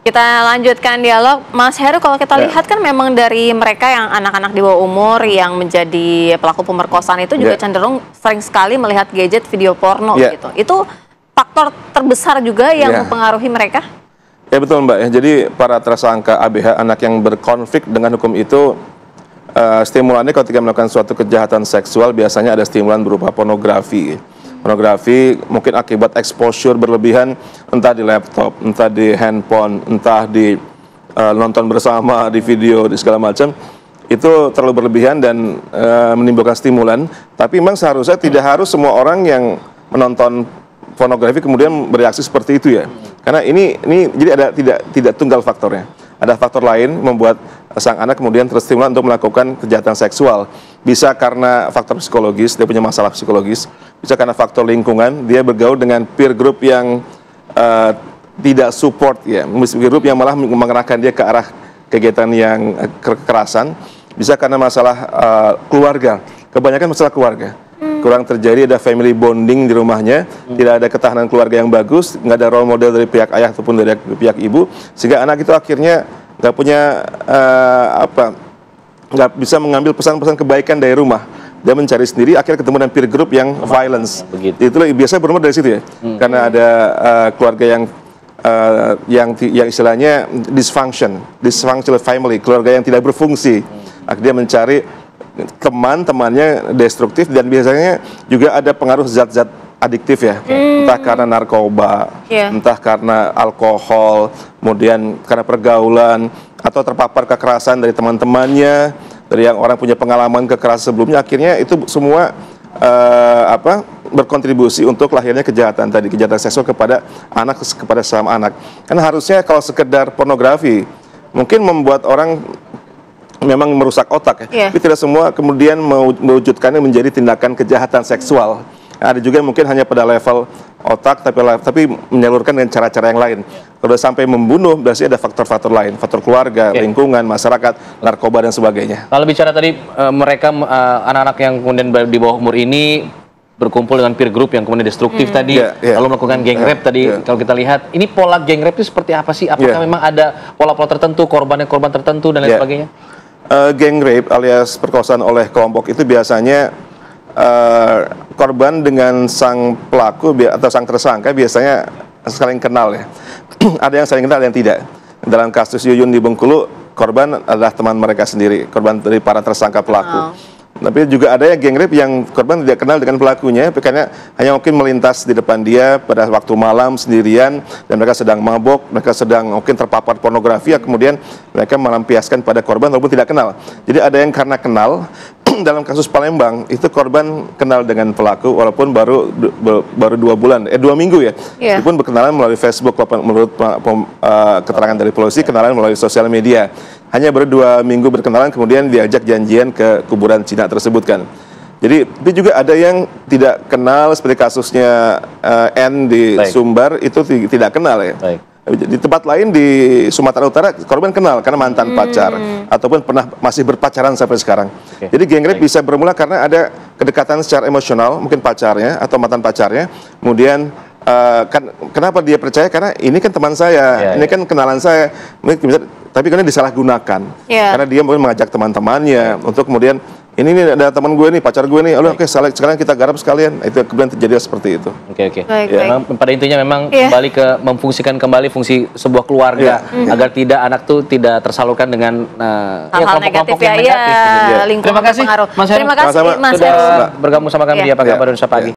Kita lanjutkan dialog, Mas Heru. Kalau kita lihat kan memang dari mereka yang anak-anak di bawah umur yang menjadi pelaku pemerkosaan itu juga cenderung sering sekali melihat gadget, video porno gitu. Itu faktor terbesar juga yang mempengaruhi mereka? Ya betul Mbak. Jadi para tersangka ABH, anak yang berkonflik dengan hukum itu, stimulannya ketika melakukan suatu kejahatan seksual biasanya ada stimulan berupa pornografi. Pornografi mungkin akibat exposure berlebihan, entah di laptop, entah di handphone, entah di nonton bersama, di video, di segala macam, itu terlalu berlebihan dan menimbulkan stimulan. Tapi memang seharusnya tidak harus semua orang yang menonton pornografi kemudian bereaksi seperti itu ya. Karena ini jadi ada tidak tunggal faktornya. Ada faktor lain membuat sang anak kemudian terstimulan untuk melakukan kejahatan seksual. Bisa karena faktor psikologis, dia punya masalah psikologis. Bisa karena faktor lingkungan, dia bergaul dengan peer group yang tidak support ya. Peer group yang malah mengarahkan dia ke arah kegiatan yang kekerasan. Bisa karena masalah keluarga, kebanyakan masalah keluarga. Kurang terjadi ada family bonding di rumahnya, tidak ada ketahanan keluarga yang bagus, nggak ada role model dari pihak ayah ataupun dari pihak ibu, sehingga anak itu akhirnya nggak punya nggak bisa mengambil pesan-pesan kebaikan dari rumah. Dia mencari sendiri, akhirnya ketemu dengan peer group yang violence. Itulah biasanya bermula dari situ ya, karena ada keluarga yang istilahnya dysfunctional family, keluarga yang tidak berfungsi. Akhirnya mencari teman-temannya destruktif dan biasanya juga ada pengaruh zat-zat adiktif ya, entah karena narkoba, entah karena alkohol, kemudian karena pergaulan atau terpapar kekerasan dari teman-temannya, dari yang orang punya pengalaman kekerasan sebelumnya, akhirnya itu semua berkontribusi untuk lahirnya kejahatan tadi, kejahatan seksual kepada anak, kepada sesama anak. Karena harusnya kalau sekedar pornografi mungkin membuat orang memang merusak otak ya. Tapi tidak semua kemudian mewujudkannya menjadi tindakan kejahatan seksual. Ada juga yang mungkin hanya pada level otak tapi menyalurkan dengan cara-cara yang lain. Kalau sampai membunuh berarti ada faktor-faktor lain, faktor keluarga, lingkungan, masyarakat, narkoba dan sebagainya. Kalau bicara tadi mereka anak-anak yang kemudian di bawah umur ini berkumpul dengan peer group yang kemudian destruktif tadi, lalu melakukan gang rape tadi, kalau kita lihat, ini pola gang rape itu seperti apa sih? Apakah memang ada pola-pola tertentu, korban tertentu dan lain sebagainya? Gang rape alias perkosaan oleh kelompok itu biasanya korban dengan sang pelaku atau sang tersangka biasanya saling kenal ya. Ada yang saling kenal, ada yang tidak. Dalam kasus Yuyun di Bengkulu, korban adalah teman mereka sendiri, korban dari para tersangka pelaku. Tapi juga ada yang gang rape yang korban tidak kenal dengan pelakunya, karena hanya mungkin melintas di depan dia pada waktu malam sendirian dan mereka sedang mabok, mereka sedang mungkin terpapar pornografi, kemudian mereka melampiaskan pada korban walaupun tidak kenal. Jadi ada yang karena kenal. Dalam kasus Palembang itu korban kenal dengan pelaku walaupun baru 2 bulan, 2 minggu ya. Meskipun berkenalan melalui Facebook, menurut keterangan dari polisi, kenalan melalui sosial media. Hanya baru 2 minggu berkenalan kemudian diajak janjian ke kuburan Cina tersebut kan. Jadi tapi juga ada yang tidak kenal seperti kasusnya N di Sumbar itu tidak kenal ya. Di tempat lain di Sumatera Utara korban kenal karena mantan pacar ataupun pernah masih berpacaran sampai sekarang. Jadi gang rape bisa bermula karena ada kedekatan secara emosional, mungkin pacarnya atau mantan pacarnya. Kemudian kenapa dia percaya? Karena ini kan teman saya, ini kan kenalan saya. Tapi kemudian disalahgunakan karena dia mungkin mengajak teman-temannya untuk kemudian ini ada teman gue nih, pacar gue nih, oke sekarang kita garap sekalian. Itu kemudian terjadi seperti itu. Pada intinya memang kembali ke memfungsikan kembali fungsi sebuah keluarga agar tidak anak tuh tidak tersalurkan dengan hal-hal negatif yang negatif. Lingkungan Terima kasih pengaruh. Mas Heru. Terima kasih Mas Heru sudah bergabung sama kami di Apa Kabar Indonesia Pagi.